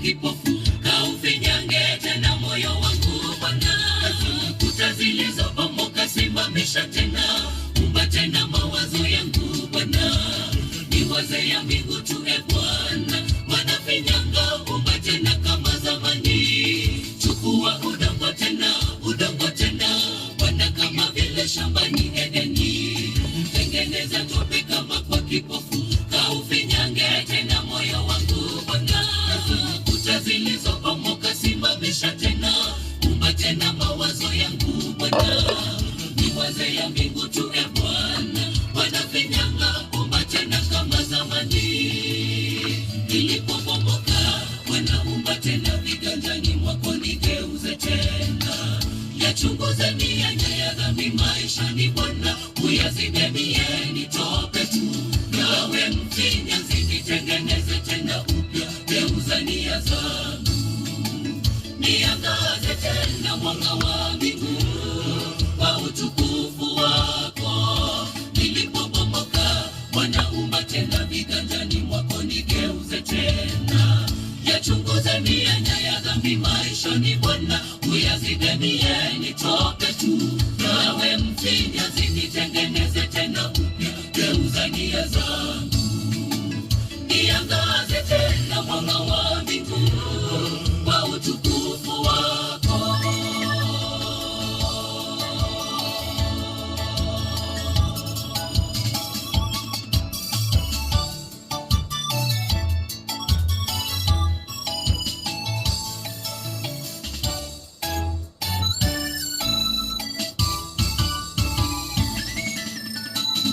kipofu, kaufinyange tena moyo wangu Bwana. Kuta zilizobomoka simamisha tena, umba tena mawazo yangu Bwana. Niwaze ya mbingu tu Bwana, wanafinyanga umba tena kama zamani. Chukua udongo tena Bwana, kama vile shambani Edeni. Tengeneza tope kama kwa kipofu, kaufinyange tena moyo wangu Bwana. Kuta zilizobomoka simamisha tena, umba tena mawazo yangu Bwana. Niwaze ya mbingu tu Bwana, wanafinyanga umba tena kama zamani. Nilipobomoka Bwana, umba tena viganjani mwako, nigeuze tena. Yachunguze mianya ya dhambi maishani Bwana, uyazibe mieni tope tu. Nawe mfinyanzi, nitengeneze tena upya, geuza nia zangu. Niangaze tena mwanga wa mbingu kwa utukufu wako. Nilipobomoka Bwana, umba tena viganjani mwako, nigeuze tena. Yachunguze mianya ya dhambi maishani Bwana, uyazibe mieni tope tu. Nawe mfinyanzi, nitengeneze tena upya, geuza nia zangu. Niangaze tena mwanga wa mbingu kwa utukufu wako.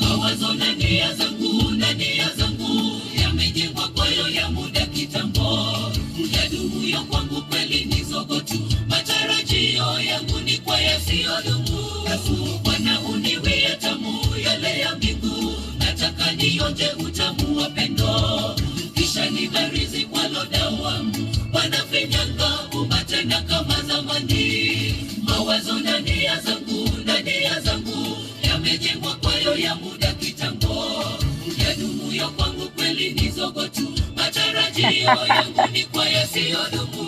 Mawazo na nia zangu yamejengwa kwayo ya muda kitambo. Yadumuyo kwangu kweli ni zogo tu, matarajio yangu ni kwa yasiyodumu. Bwana, uniwie tamu yale ya mbingu, nataka nionje utamu wa pendo. Kisha nibarizi kwa loda wangu, Bwana finyanga umba tena kama zamani. Mawazo na nia zangu yamejengwa kwayo ya muda kitambo. Yadumuyo kwangu kweli ni zogo tu, matarajio yangu ni kwa yasiyodumu.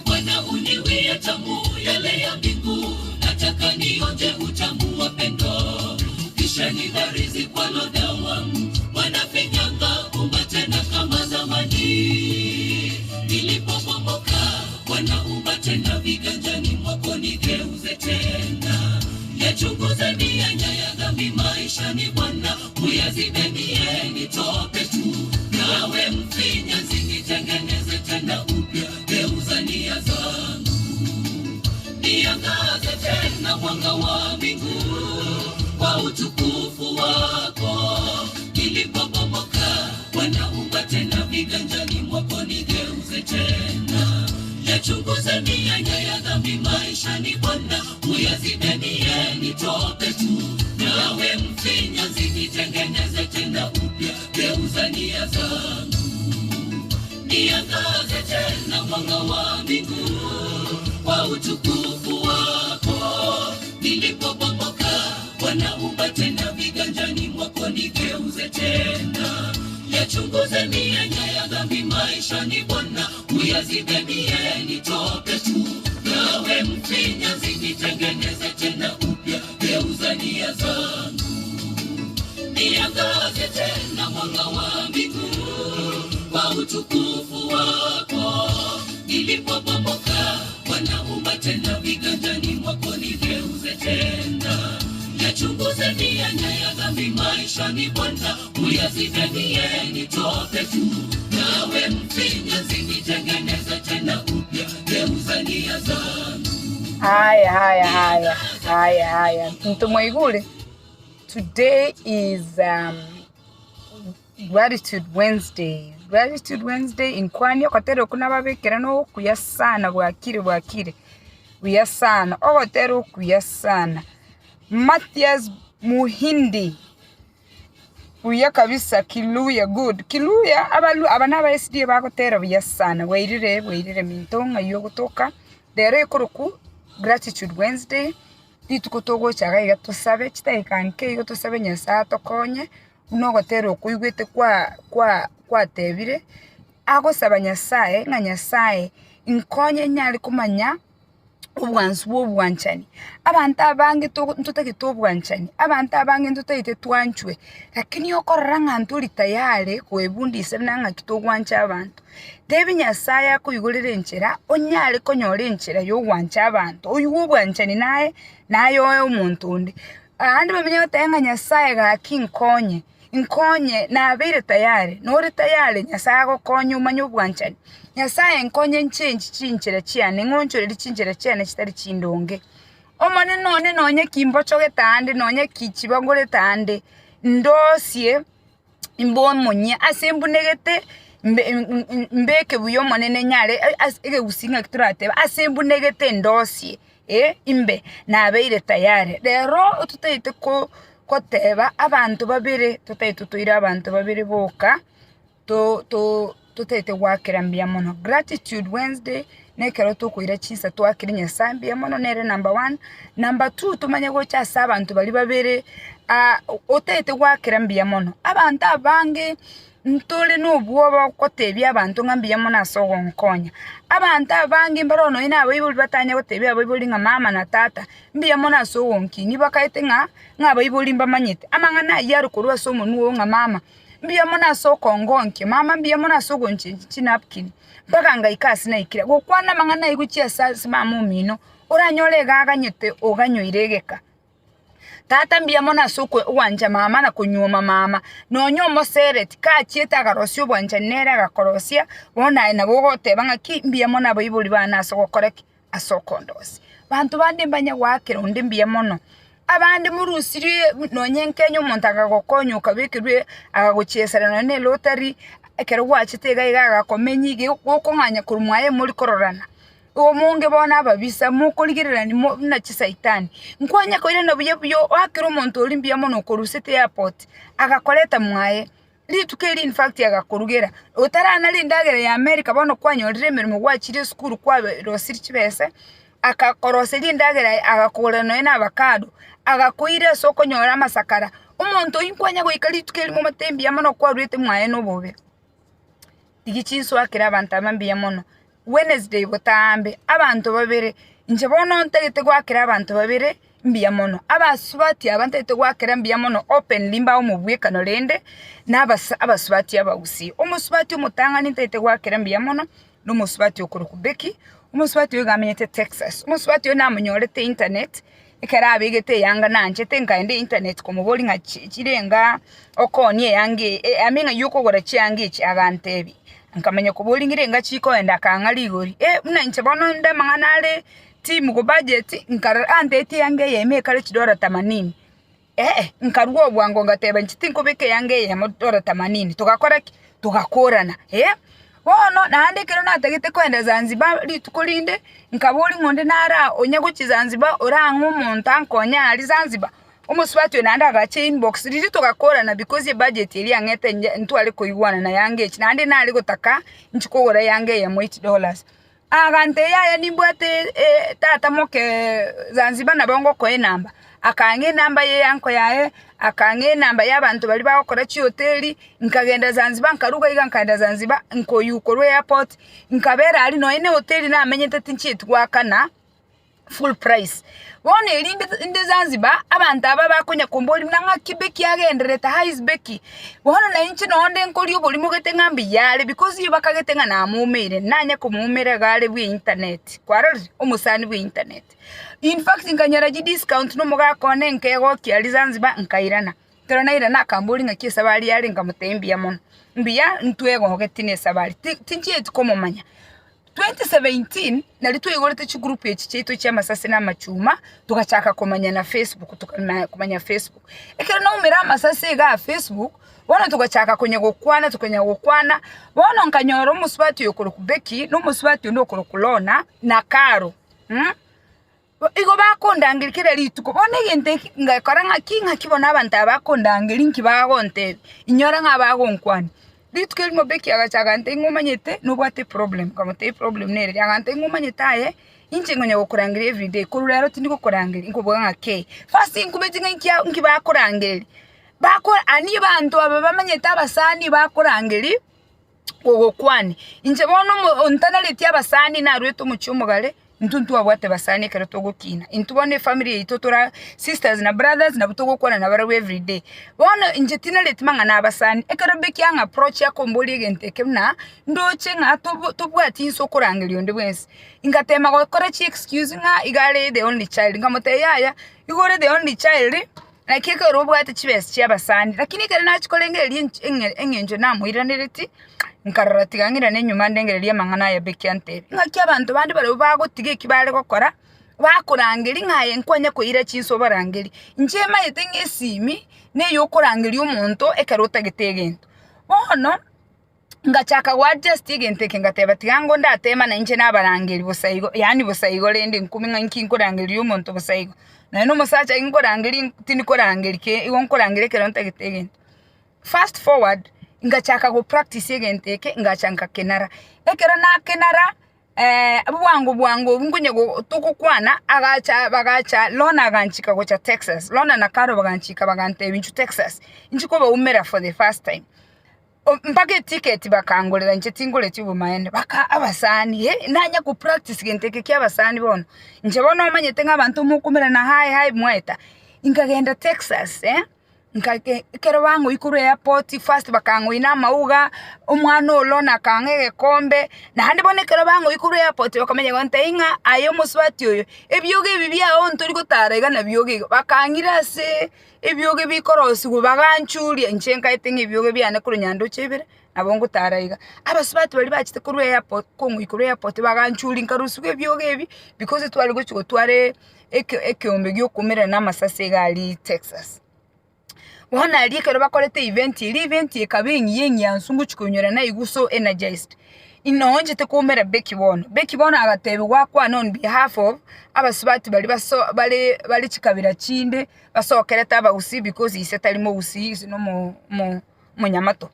Bwana, uniwie tamu yale ya mbingu, nataka nionje utamu wa pendo. Kisha nibarizi kwa loda wangu, Bwana finyanga umba tena kama zamani. Nilipobomoka Bwana, umba tena viganjani mwako, nigeuze tena. Yachunguze mianya ya dhambi maishani Bwana, uyazibe mieni tope tu. Nawe mfinyanzi, nitengeneze tena upya, geuza nia zangu. Niangaze tena mwanga wa mbingu kwa utukufu wako. Nilipobomoka Bwana, umba tena viganjani mwako, nigeuze tena. Yachunguze mianya ya dhambi maishani Bwana, uyazibe mieni tope tu. Nawe mfinyanzi, nitengeneze tena upya, geuza nia zangu. Niangaze tena mwanga wa mbingu kwa utukufu wako. Nilipobomoka Bwana, umba tena viganjani mwako, nigeuze tena. Yachunguze mianya ya dhambi maishani Bwana, uyazibe mieni tope tu. Nawe mfinyanzi, nitengeneze tena upya, geuza nia zangu. Niangaze tena mwanga wa mbingu kwa utukufu wako. Nilipobomoka Bwana, umba tena viganjani mwako, nigeuze tena. Yachunguze mianya ya dhambi maishani Bwana, uyazibe mieni tope tu. Nawe mfinyanzi, nitengeneze tena upya, geuza nia zangu. Haya. Mtu mwaigule. Today is Gratitude Wednesday. Gratitude Wednesday inkwani okotero kuna babekera no kuyasana bwakire. Uyasana. Okotero kuyasana. Matthias Muhindi. Uya kabisa Kiluya good. Kiluya abana ba SD bakotera buyasana. Weirire mintonga yo gutoka. Dere kuruku Gratitude Wednesday. Ditukotogo chaga igatusabe chitaikanke igatusabe nyasato konye unogotero kuigwete kwa tebire agosaba Nyasaye nga Nyasaye inkonye nyali kumanya obwansi bw'obwanchani abantu abange ntutagite obwanchani abantu abange ntutagite twanchwe lakini okorora nga ntuli tayari kwebundisa nanga kitogwancha abantu debi Nyasaye akuyigulire enchera onyale konyora enchera y'obwancha abantu oyu obwanchani naye omuntu undi andi bamenye otenga Nyasaye gakinkonye inkonye nabire tayari nori tayari Nyasaye agokonye umanye obwanchani Nyasaye nkonye chinchira chiane ngonchore chinchira chiane chitari chindonge omone none nonye kimbocho getande nonye kichibangore tande ndosie imbo monye asembunegete mbeke buyo monene nyare ege gusinga kiturate asembunegete ndosie imbe nabeire tayari rero tutayite ko koteba abantu babire tutayite tuira abantu babire boka tutete wakira mbia mono gratitude Wednesday nekero tukwira chisa twakira Nyasaye mbia mono nere number 1 number 2 tumanye go cyasa abantu bali babere otete wakira mbia mono abantu abange ntole n'obwoba kotebya abantu ngambia mono asogo nkonya abantu abange mbarono ina abayibuli batanya kotebya abayibuli nga mama na tata mbia mono asogo nkini bakaite nga abayibuli mbamanyete amangana yaro kurwa somo nuwo nga mama mbia mona soko ngonke mama mbia mona soko chinapkin mpaka ngaikasi na ikira gukwana mangana iguchia sasa mama mino oranyole gaganyete oganyoiregeka tata mbia mona soko wanja mama na kunyoma mama nonyo moseret ka chieta garosyo bwanja nera gakorosia bona na bogote banga ki mbia mona bayibuli bana soko koreki asoko ndosi bantu bande mbanya wakira undi mbia mono abandi murusiri nonyenkenyo umuntu agagokonyo kabikirwe agaguchesera none lotari ekero gwachitega igaga komenyige gukonganya kurumwaye muri kororana uwo munge bona ababisa mukuligirani na chisaitani nkwanya koire na buye wakira umuntu olimbia mono korusete airport agakoleta mwaye litukeli in fact agakurugera utarana lindagera ya America bono kwanyorire mirimo gwachire skuru kwa rosiri chibese akakoroseli indagera agakora no ena abakado agakuire soko nyora masakara umuntu inkwanya goikali tukeli mu matembi yamono kwa rwete mwaye no bobe igicinso akira abantu amambia mono Wednesday botambe abantu babere nje bono ntegete gwakira abantu babere mbia mono abasubati abantete gwakira mbia mono open limba omubwekano lende abasubati abagusi omusubati omutanga nitete gwakira mbia mono no musubati okuru kubeki umusubati yogamenyete Texas umusubati yo namunyorete internet ekara abigete yanga nanje tenkaende internet komuboli nga chirenga okonye yange aminga yuko gora chiyange chi agantebi nkamenya kuboli ngirenga chiko enda kangaligori muna nche bono nde manganale team ku budget nkara andeti yange yeme kale chidora 80 nkarugo bwango ngateba nchitinko beke yange ya modora 80 tukakorana wono naande kero natagite kwenda Zanzibar litukolinde nkaboli ngonde nara onyaguchi Zanzibar orangu umuntu ankonya ali Zanzibar umusubati nanda agache inbox liti tukakorana because ye budget iri angete ntu ali koywana na yange nande nali gotaka nchikogora yange ya $8 agante ya nimbwate tata moke Zanzibar na bongo ko enamba akange namba ye yanko yae akange namba y'abantu bali bakora chi hoteli nkagenda Zanzibar nkaruga iga nkanda Zanzibar nkoyuko airport nkabera ali no ene hoteli na amenyete tinchi twakana full price wone ilinde inde Zanzibar abantu aba bakonya komboli mnanga kibeki yagendereta highsbeki wona na inchi nonde nkoli oboli mugete ngambi yale because yibakagete nga na mumere nanya ko mumere gale bwi internet kwarari omusani bwi internet in fact nkanyara ji discount no muga kone nkego kyali Zanzibar nkairana terana ira na kamboli nga kisa bali yale ngamutembi ya mono mbiya ntwego ngotine sabali tinchi etikomo manya 2017 nalitwegorete chi group yechi cheito cha masase na machuma tukachaka komanya na Facebook tukamanya Facebook ekero no umira masase ga Facebook wana tukachaka kwenye gokwana wana nkanyoro musubati yokoro kubeki no musubati no kulona na karo igo bakondangirikira lituko bone gente ngakoranga kinga kibona abantu abakondangiri nkibagonte inyora ngabagonkwani lituko limo beki agachaga nte ngumanyete no bwate problem kamote problem nere agante ngumanyetaye inche ngonya gokurangira everyday kururero tindiko kurangira inkoboga ngake fasting kubetinga nkibakorangiri bakora ani bantu aba bamanyeta abasani bakorangiri ogokwani inje bono ontanaleti abasani narweto mucyumugale ntuntu abwate basani kero togokina intubone family yito tora sisters na brothers na butogokwana na barawe every day bono inje tinaleti manga na abasani ekero beki anga approach yako mboli genteke na ndoche nga tobwati insokorangeli onde bwensi ingatema gokora chi excuse nga igale the only child ngamote yaya igore the only child na kiko robwate chibes cyabasani lakini kare nachikolengeli engenjo namuiranireti nkararatigangira nenyuma ndengereria mangana ya bekiante ngaki abantu bandi bari bagotige kibare gokora bakurangeri nkaye nkwanya kuira chinso barangeri njema yetenge simi ne yokurangeri umuntu ekarota gitegento bono ngachaka wa just igente kingateba tigango ndatema na nje nabarangeri bosayigo yani bosayigo lende nkumi nki nkorangeri umuntu bosayigo na no musacha inkorangeri tinikorangeri ke iwonkorangeri keronta gitegento fast forward ngachaka go practice egenteke ngachanka kenara ekera na kenara bwangu bungunye go tukukwana bagacha lona ganchika go cha Texas lona na karo baganchika bagante binchu Texas inchiko ba umera for the first time mpake ticket bakangolera nje tingole tibumaende baka abasani nanya ku practice genteke kya abasani bono nje bono manyete nk'abantu mukumira na hai mweta ingagenda Texas nkakero bango ikuru airport first bakango ina mauga umwana olona kangege kombe na handi bonekero bango ikuru airport bakamenya gwanta inga ayo muswati oyo ebyoge bibya onto liko tarega na byoge bakangira se ebyoge bikorosi go baganchuri nchenka etinga ebyoge byane kuru nyando chebere nabongo taraiga abaswati bali bachite kuru airport kongo ikuru airport baganchuri nkarusuge ebyoge ebi because twali go tware ekyombe gyo kumira na masase gali Texas wana aliyekero bakolete event ekabingi yengi yansungu chikunyora na iguso energized inonje tekomera Becky Bono agatebi wakwa on behalf of abasubati bali chikabira chinde basokereta abagusi because isetalimo usi no mu nyamato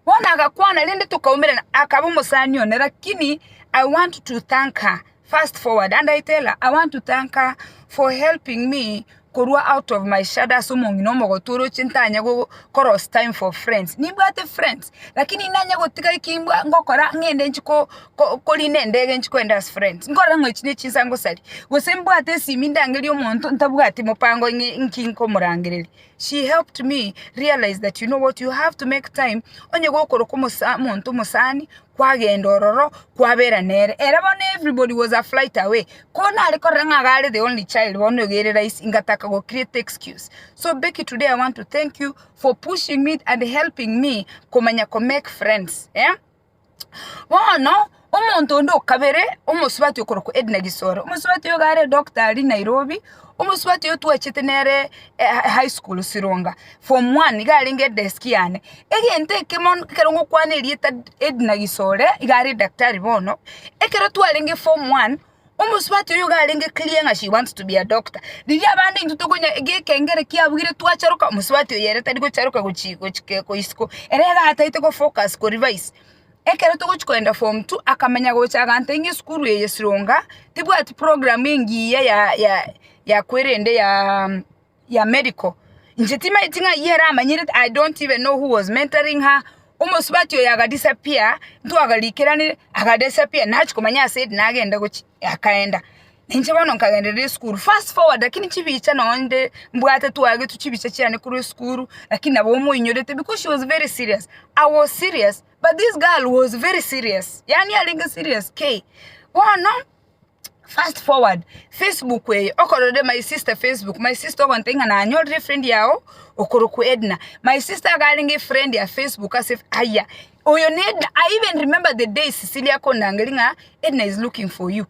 wana agakwana lende tukaumira akaba umusani one lakini I want to thank her fast forward and I tell her I want to thank her for helping me korwa out of my shadow sumongi no mogoturo chintanya go cross time for friends nibwate friends lakini nanya go tika ikimbwa ngokora ngende nchiko koline ndege nchiko enda as friends ngora ngochine chisango sali gosembwate simindangeli omuntu ntabwate mupango nkinko murangireli she helped me realize that you know what you have to make time onye go koroko muntu musani kwagenda ororo kwabera nere era bone everybody was a flight away kona aliko rangagale the only child bono gerera ingataka go create excuse so Becky today I want to thank you for pushing me and helping me komanya ko make friends bono omuntu ndo kabere umusubati okoroko Edna Gisoro umusubati yo gare doctor ali Nairobi umusubati yo tuwachete nere high school Sironga form 1 galinge desk yane egente kemon kerongo kwane lieta Edna Gisore igare daktari bono ekero tuwalinge form 1 umusubati yo galinge clear nga she wants to be a doctor dili abandi ntutogonya egekengere kiabwire tuwacharuka umusubati yo yereta digo charuka ko isko erega ataite ko focus ko revise ekero tugochikoenda form 2 akamenya gocha gantenge school ye Sironga tibwati programming ya kwerende ya medical njetima itinga yera amanyire I don't even know who was mentoring her umusubati yo yaga disappear ntu agalikirani disappear nachikomanya said nagenda gochi akaenda ninje bono nkagendere school fast forward lakini chibicha nonde mbwate tuwage tuchibicha cyane kuri school lakini abo muinyorete because she was very serious I was serious but this girl was very serious yani alinga serious no fast forward Facebook we okorode my sister Facebook my sister wantenga na anyo friend yao okoroku Edna my sister galinga friend ya Facebook asif aya oyo Edna I even remember the day Cecilia konangelinga Edna is looking for you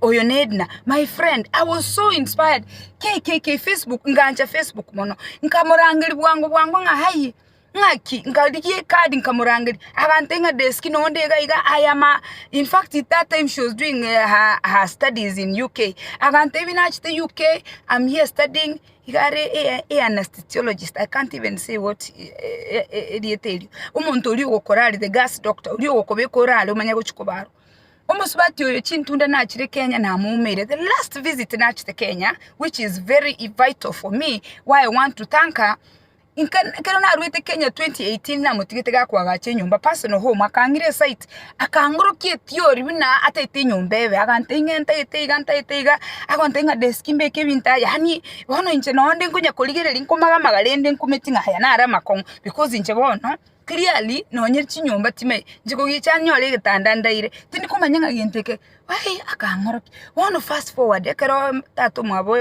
oyo Edna my friend I was so inspired Facebook nganja Facebook mono nkamurangeli bwangu nga hayi ngaki ngaliye card nkamurangeli abantenga desk no ndega iga ayama in fact at that time she was doing her studies in UK agante binachite UK I'm here studying igare anesthesiologist I can't even say what it tell you umuntu uri gokorali the gas doctor uri gokobekorali umanya gochikobaro umusubati oyo chintunda nachire Kenya na mumere the last visit nachite Kenya which is very vital for me why I want to thank her kero na ruete Kenya 2018 na mutigete gakwagache nyumba personal home akangire site akangurukie theory bina atete nyumba ebe agantenga ntaiga agontenga desk mbeke binta yani bono inche nonde nkunya kuligere linkomaga magalende nkumetinga haya na ara makong because inche bono clearly nonyerchi nyumba time njiko gichanyole gitanda ndaire tindi kumanyanga ginteke wai akangoroki bono fast forward kero tato mwabo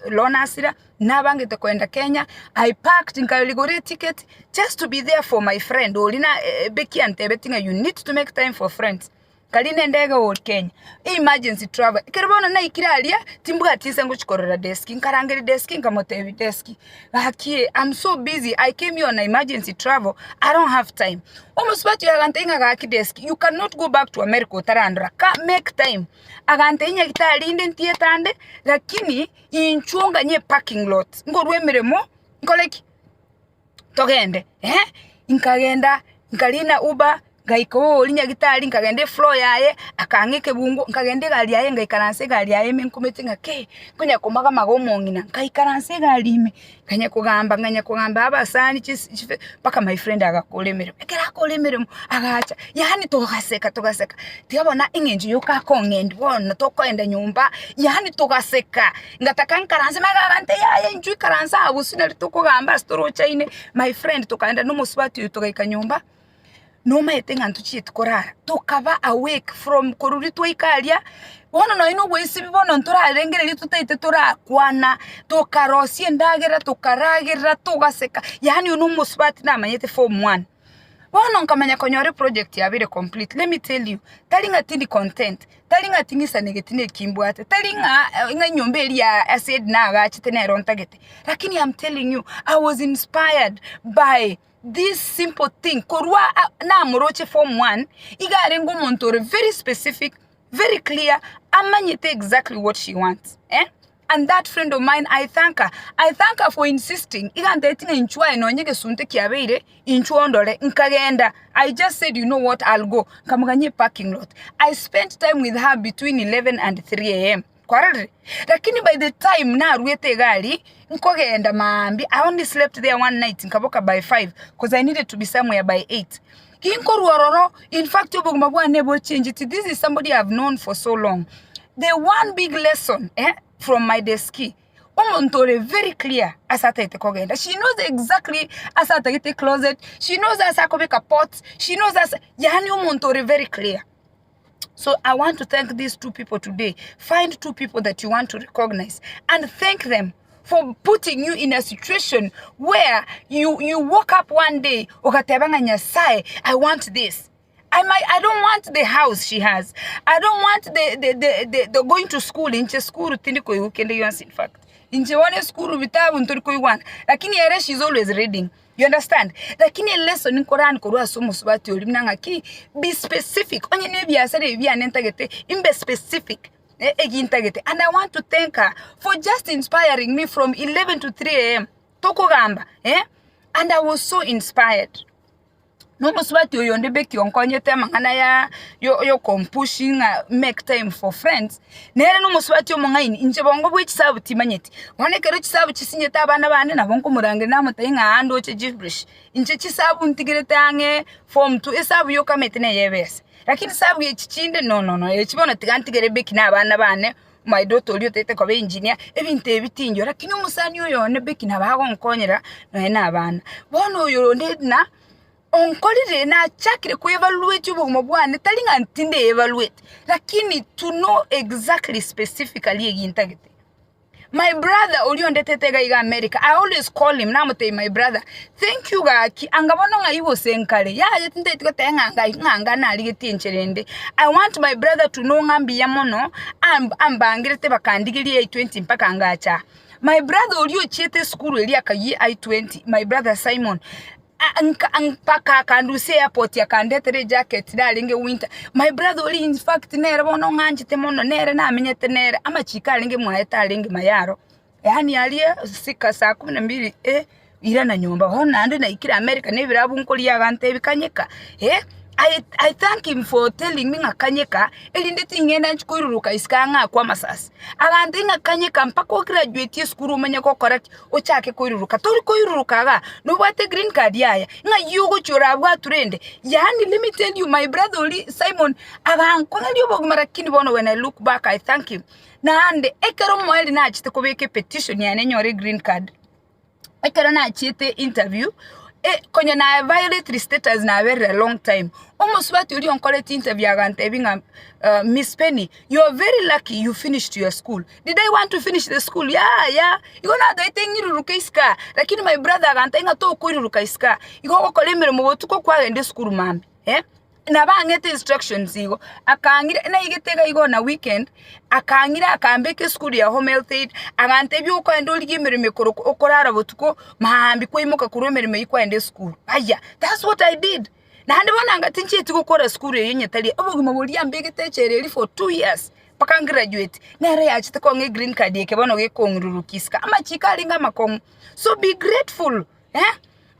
lonasira nabangete kwenda Kenya. I packed nkaligore ticket just to be there for my friend olina beki antebetinga you need to make time for friends kaline ndege old Kenya emergency travel keribona na ikiralia timbuga tisa nguchikorora desk nkarangere desk nkamotebi desk haki I'm so busy I came here on emergency travel I don't have time almost what you agantenga gaki desk you cannot go back to America tarandra ka make time agantenya kitali ndentie tande lakini inchunga nye parking lot ngorwemeremo nkoleki togende nkagenda nkalina Uber gaiko linya gitali nkagende flow yaye akangike bungu nkagende gali yaye ngaikaranse gali yaye menkumetinga ke kunya kumaga magomongina ngaikaranse gali ime kanya kugamba abasani paka my friend agakolemere ekera kolemere agacha yani togaseka tiyabona ingenji yoka kongendi bona tokoenda nyumba yani togaseka ngataka nkaranse magagante yaye njui karansa abusina litokugamba storo chaine my friend tokaenda no muswati yutogaika nyumba no maetenga ntuchi tukorara tokaba awake from koruri twaikalia bona no ino bwisi bibona nturarengere litutaite turakwana tokarosie ndagera tokaragera togaseka yani uno musbati na manyete form 1 bona nkamanya konyore project yabire complete. Let me tell you talinga tindi content talinga tingisa negetine kimbwate talinga nga nyombe eli ya said na agachite na rontagete lakini I'm telling you I was inspired by this simple thing korwa na moroche form 1 igare ngomontore very specific very clear amanyete exactly what she wants and that friend of mine I thank her for insisting igante tinga inchwa enonyege sunte kiabeire inchwa ndole nkagenda I just said you know what I'll go kamuganye parking lot I spent time with her between 11 and 3 a.m. Kwarare lakini by the time na ruete gali nkogenda mambi I only slept there one night nkaboka by 5 because I needed to be somewhere by 8 kinkoruororo in fact obugumabwa never change it. This is somebody I've known for so long. The one big lesson from my deski omontore very clear asataite kogenda she knows exactly asataite closet she knows asakobeka pot she knows yani omontore very clear. So I want to thank these two people today. Find two people that you want to recognize and thank them for putting you in a situation where you woke up one day okatebanga nyasaye I want this. I don't want the house she has. I don't want the going to school inche school tindiko yukende yonsi in fact. Inche one school vitabu ntoriko yuwana. Lakini ere she's always reading. You understand? Lakini lesson in Quran korwa somo subati olimnanga ki be specific. Onye nebi asare bi anentagete imbe specific. And I want to thank her for just inspiring me from 11 to 3 a.m. Toko gamba, and I was so inspired. No muswati oyonde beki onkonye tema ngana ya yo compushing make time for friends. Nere no muswati omongaini inje bongo bwe kisabu timanyeti. Wane kero kisabu kisinyeta abana bane na bonko murange na mutainga ando che gibrish. Inje kisabu ntigirete ange form 2 esabu yo kametene yebes. Lakini sabu yechichinde no yechibona tigantigere beki na abana bane my daughter olio tete ko engineer ebinte ebitinjo lakini umusani oyo ne beki na bago nkonyera no na abana bono oyo ndina onkolire na chakire ku evaluate ubugmo bwane talinga ntinde evaluate lakini to know exactly specifically egintagete. My brother olio ndetete ga America I always call him namute my brother thank you gaki angabono nga iwo senkale ya yetinde tikotenga nganga na aligetincherende I want my brother to know ngambi ya mono ambangirete bakandigiri I20 mpaka ngacha. My brother olio chete school eli akayi I20 my brother Simon mpaka kanduse airport ya kandetere jacket dalinge winter. My brother oli in fact nere bono nganjite mono nere na amenyete nere ama chika linge mwaeta linge mayaro yani aliye sika saa 12 ira na nyumba hona ande na ikira America ne birabu nkoli ya gante bikanyeka I thank him for telling me ngakanyeka elinde tingenda nchikururuka iskanga kwa masasi agandi ngakanyeka mpaka graduate school umenya ko correct ochake kururuka tori kururuka ga no bwate green card yaya nga yugo chora bwa turende yani let me tell you my brother Oli Simon aganko ngali obogumara kini bono when I look back I thank him na ande ekero mweli na achite kubeke petition ya nyore green card ekero na achite interview konye na violate status na very long time almost what you on college interview agantebinga Miss Penny, you're very lucky you finished your school. Did I want to finish the school? Yeah. You gonna do it in Rukaiska. Lakini my brother agantenga to ko Rukaiska. You go kolemere mo tuko kwa ende school mami. Na bangete instructions igo akangira na igetega igo na weekend akangira akambeke school ya home health aid agantebye uko endo ligimere mekoro okorara botuko mahambi ko imoka kuromere meyikwa ende school. Aya, that's what I did. Na hande bona ngati nchiti gukora school yenye tali obuguma buli ambege techereri for 2 years paka graduate na re achite ko nge green card yeke bono ge kongururukiska ama chikalinga makomu. So be grateful,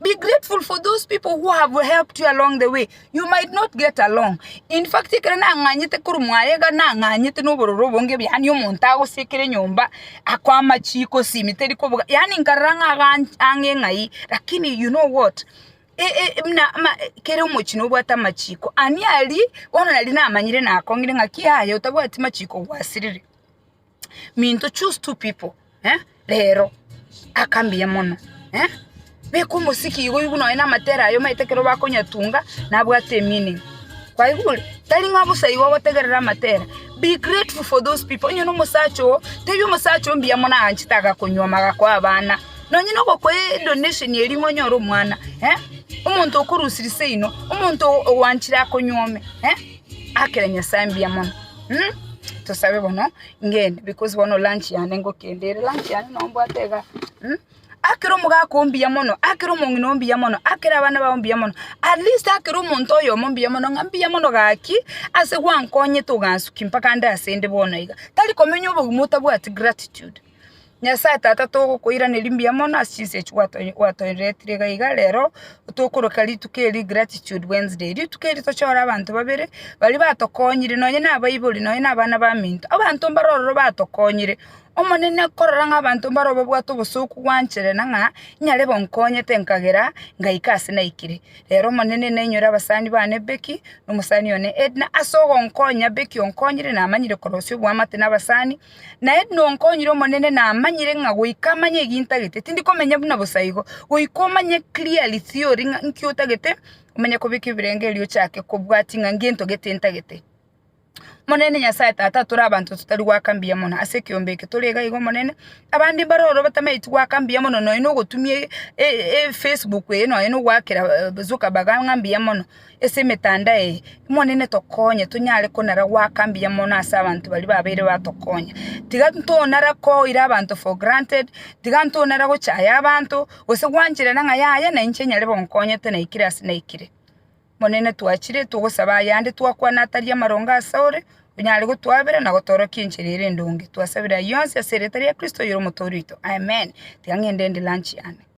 be grateful for those people who have helped you along the way. You might not get along. In fact, ikana nganyite kurumwayega na nganyite n'ubururu bonge byani umuntago sekere nyomba akwa machiko simiteri ko yani ngaranga ange ngai lakini you know what kere umukino bwata machiko ani ali ono nali na amanyire na akongire ngakiyaye utabwati machiko wasirire minto choose 2 people lero akambiye mono beko musiki yigo yuno ina matera ayo maitekero bakonyatunga nabwate meaning kwa igule tali ngabusa yigo botegerera matera. Be grateful for those people. Nyo no musacho tebyo musacho mbiya mona anchitaga konywama kwa abana no nyino ko kwe donation yeri ngonyoro mwana umuntu okurusirise ino umuntu owanchira konyome akeranya sambiya mono tusabe bono ngende because bono lunch yane ngo kendere lunch yane no mbwatega akero muga kombiya mono akero mungino mbiya mono akera abana ba mbiya mono at least akero umuntu oyo mbiya mono ngambiya mono gaki ase wankonye tugansuki mpaka ndasende bono iga tali komenyo bugumuta bwati gratitude nyasa tata to koira nelimbiya mono asise chwato retire iga lero utokoroka litukeli gratitude Wednesday litukeli to chora abantu babere bali batokonyire nonye na Bible nonye na abana ba minto abantu mbaroro batokonyire omonene korora nk'abantu mbarobo bwato busuku kwanchere nanga nyale bonkonye tenkagera ngaikase na ikire rero monene nenyora abasani bane Beki n'umusani yone Edna asogo nkonya Beki onkonyire na amanyire korosyo bwamate n'abasani na Edna onkonyire monene na amanyire ngagoikamanye gintagete tindikomenya buna busayigo goikomanye clearly theory nkyotagete umenya ko Beki birenge liyo cyake ko bwatinga ngento gete ntagete monene nyasaye tata turi abantu tutari wakambiya mono asekyombeke turega igo monene abandi baroro batameti wakambiya mono no ino gutumye Facebook eno ino wakera zuka bagambiya mono ese metanda monene tokonye tunyale ko nara wakambiya mono asa abantu bali babere batokonye tiganto nara ko ira abantu for granted tiganto nara go chaya abantu ose gwanjira nanga yaya na inchenyale bonkonye te na ikirasi na ikire monene tuachire tugosaba yande twakwa nataria maronga asaure unyale gutwabera na gotoro kinchirire ndungi twasabira yonse aseretari ya Kristo yoro motorito amen tiangende ndi lunch yane.